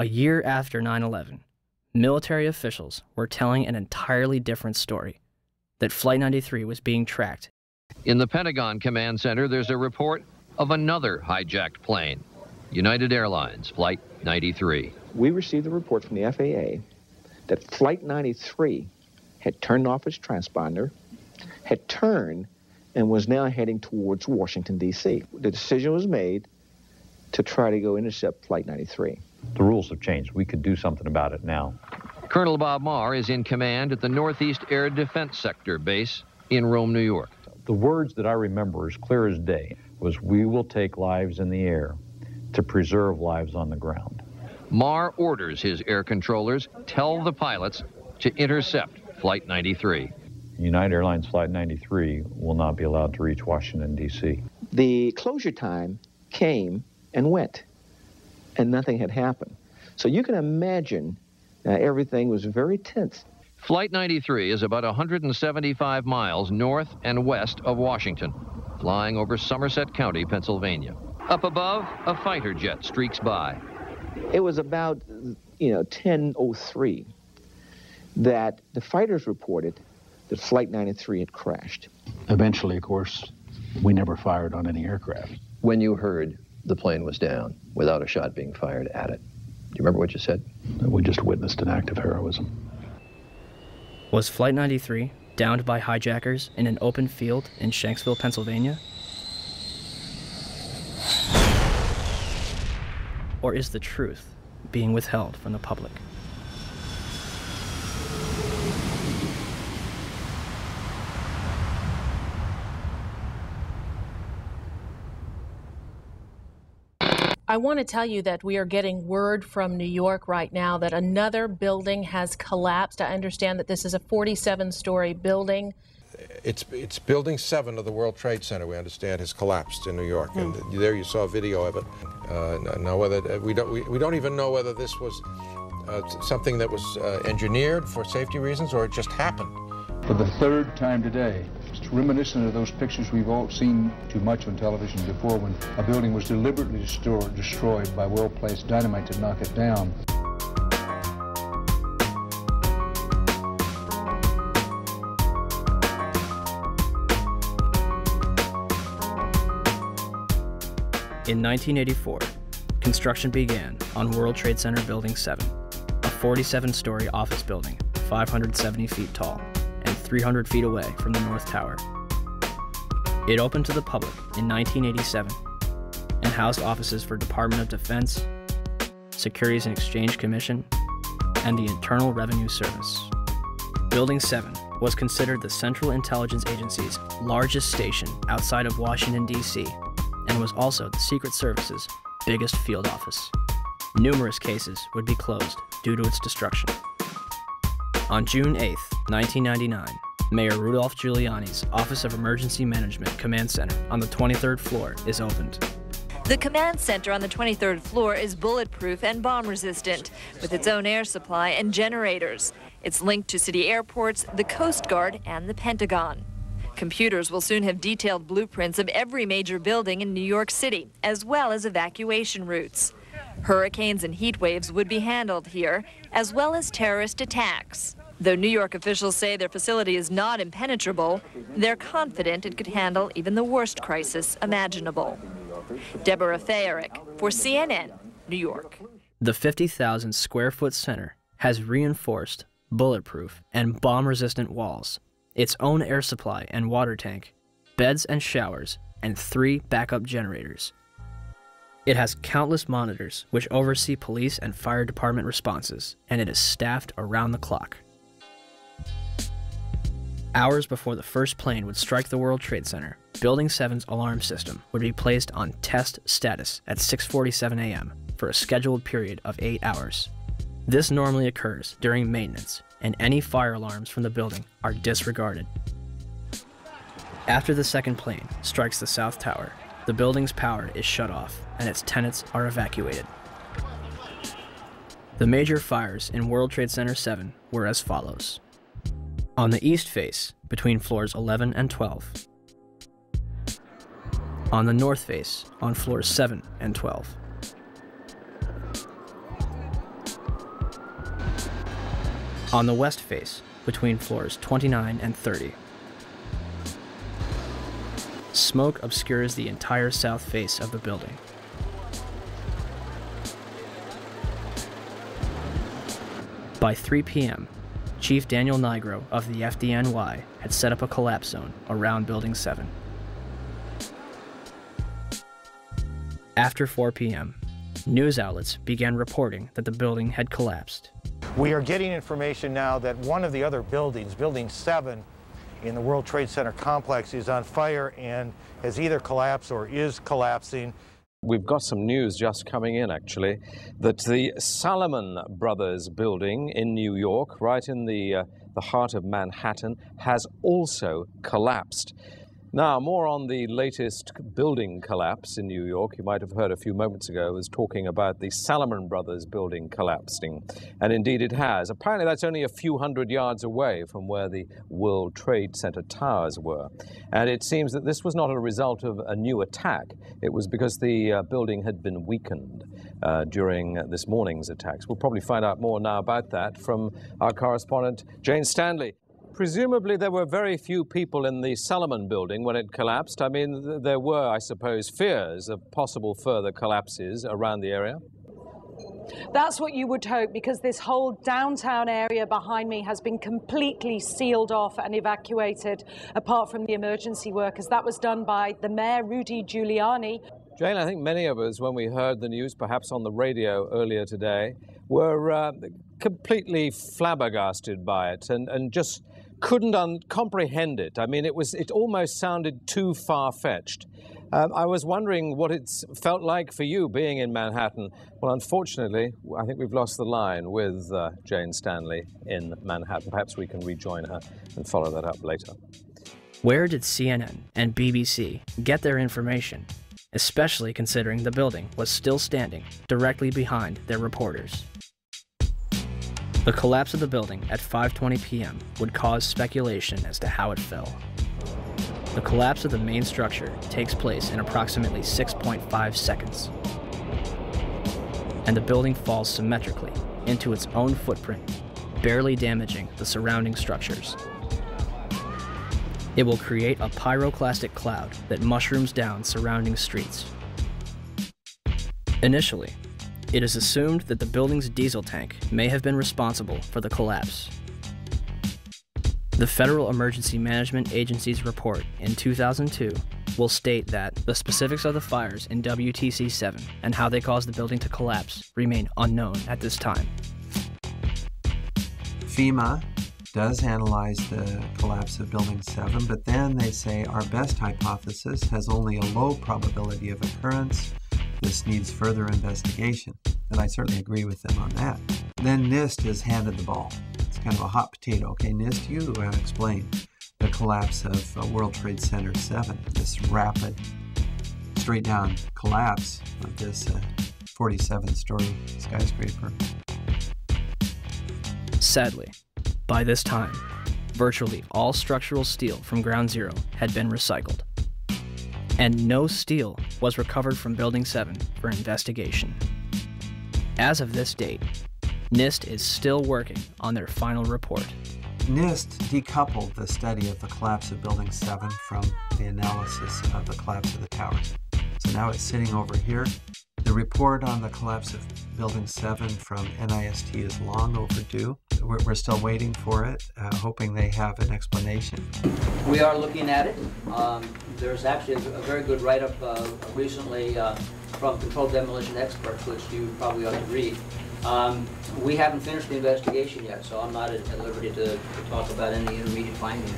A year after 9/11, military officials were telling an entirely different story, that Flight 93 was being tracked. In the Pentagon Command Center, there's a report of another hijacked plane, United Airlines Flight 93. We received a report from the FAA that Flight 93 had turned off its transponder, had turned, and was now heading towards Washington, D.C. The decision was made to try to go intercept Flight 93. The rules have changed. We could do something about it now. Colonel Bob Marr is in command at the Northeast Air Defense Sector base in Rome, New York. The words that I remember as clear as day was, "We will take lives in the air to preserve lives on the ground." Marr orders his air controllers tell the pilots to intercept Flight 93. United Airlines Flight 93 will not be allowed to reach Washington, D.C. The closure time came and went, and nothing had happened. So you can imagine everything was very tense. Flight 93 is about 175 miles north and west of Washington, flying over Somerset County, Pennsylvania. Up above, a fighter jet streaks by. It was about, 10:03 that the fighters reported that Flight 93 had crashed. Eventually, of course, we never fired on any aircraft. When you heard the plane was down without a shot being fired at it, do you remember what you said? We just witnessed an act of heroism. Was Flight 93 downed by hijackers in an open field in Shanksville, Pennsylvania? Or is the truth being withheld from the public? I want to tell you that we are getting word from New York right now that another building has collapsed. I understand that this is a 47-story building. It's building 7 of the World Trade Center, we understand, has collapsed in New York, and there you saw a video of it. Now, whether we don't even know whether this was something that was engineered for safety reasons or it just happened. For the third time today, it's reminiscent of those pictures we've all seen too much on television before, when a building was deliberately destroyed by well-placed dynamite to knock it down. In 1984, construction began on World Trade Center Building 7, a 47-story office building, 570 feet tall, and 300 feet away from the North Tower. It opened to the public in 1987 and housed offices for Department of Defense, Securities and Exchange Commission, and the Internal Revenue Service. Building 7 was considered the Central Intelligence Agency's largest station outside of Washington, D.C., and was also the Secret Service's biggest field office. Numerous cases would be closed due to its destruction. On June 8, 1999, Mayor Rudolph Giuliani's Office of Emergency Management Command Center on the 23rd floor is opened. The command center on the 23rd floor is bulletproof and bomb-resistant, with its own air supply and generators. It's linked to city airports, the Coast Guard, and the Pentagon. Computers will soon have detailed blueprints of every major building in New York City, as well as evacuation routes. Hurricanes and heat waves would be handled here, as well as terrorist attacks. Though New York officials say their facility is not impenetrable, they're confident it could handle even the worst crisis imaginable. Deborah Fayerick for CNN, New York. The 50,000 square foot center has reinforced, bulletproof, and bomb-resistant walls, its own air supply and water tank, beds and showers, and 3 backup generators. It has countless monitors which oversee police and fire department responses, and it is staffed around the clock. Hours before the first plane would strike the World Trade Center, Building 7's alarm system would be placed on test status at 6:47 a.m. for a scheduled period of 8 hours. This normally occurs during maintenance, and any fire alarms from the building are disregarded. After the second plane strikes the South Tower, the building's power is shut off and its tenants are evacuated. The major fires in World Trade Center 7 were as follows. On the east face, between floors 11 and 12. On the north face, on floors 7 and 12. on the west face between floors 29 and 30. Smoke obscures the entire south face of the building. By 3 p.m., Chief Daniel Nigro of the FDNY had set up a collapse zone around Building 7. After 4 p.m., news outlets began reporting that the building had collapsed. We are getting information now that one of the other buildings, Building 7, in the World Trade Center complex is on fire and has either collapsed or is collapsing. We've got some news just coming in, actually, that the Salomon Brothers building in New York, right in the heart of Manhattan, has also collapsed. Now, more on the latest building collapse in New York. You might have heard a few moments ago I was talking about the Salomon Brothers building collapsing, and indeed it has. Apparently that's only a few hundred yards away from where the World Trade Center towers were. And it seems that this was not a result of a new attack. It was because the building had been weakened during this morning's attacks. We'll probably find out more now about that from our correspondent, Jane Stanley. Presumably there were very few people in the Salomon building when it collapsed. I mean, there were, I suppose, fears of possible further collapses around the area. That's what you would hope, because this whole downtown area behind me has been completely sealed off and evacuated, apart from the emergency workers. That was done by the mayor, Rudy Giuliani. Jane, I think many of us, when we heard the news, perhaps on the radio earlier today, were completely flabbergasted by it and just couldn't comprehend it. I mean, it almost sounded too far-fetched. I was wondering what it's felt like for you being in Manhattan. Well, unfortunately, I think we've lost the line with Jane Stanley in Manhattan. Perhaps we can rejoin her and follow that up later. Where did CNN and BBC get their information, especially considering the building was still standing directly behind their reporters? The collapse of the building at 5:20 p.m. would cause speculation as to how it fell. The collapse of the main structure takes place in approximately 6.5 seconds, and the building falls symmetrically into its own footprint, barely damaging the surrounding structures. It will create a pyroclastic cloud that mushrooms down surrounding streets. Initially, it is assumed that the building's diesel tank may have been responsible for the collapse. The Federal Emergency Management Agency's report in 2002 will state that the specifics of the fires in WTC 7 and how they caused the building to collapse remain unknown at this time. FEMA does analyze the collapse of Building 7, but then they say our best hypothesis has only a low probability of occurrence. This needs further investigation, and I certainly agree with them on that. Then NIST is handed the ball. It's kind of a hot potato. Okay, NIST, you explain the collapse of World Trade Center 7, this rapid, straight-down collapse of this 47-story skyscraper. Sadly, by this time, virtually all structural steel from Ground Zero had been recycled, and no steel was recovered from Building 7 for investigation. As of this date, NIST is still working on their final report. NIST decoupled the study of the collapse of Building 7 from the analysis of the collapse of the towers. So now it's sitting over here. The report on the collapse of Building 7 from NIST is long overdue. We're still waiting for it, hoping they have an explanation. We are looking at it. There's actually a very good write-up recently from Controlled Demolition Experts, which you probably ought to read. We haven't finished the investigation yet, so I'm not at liberty to talk about any intermediate findings.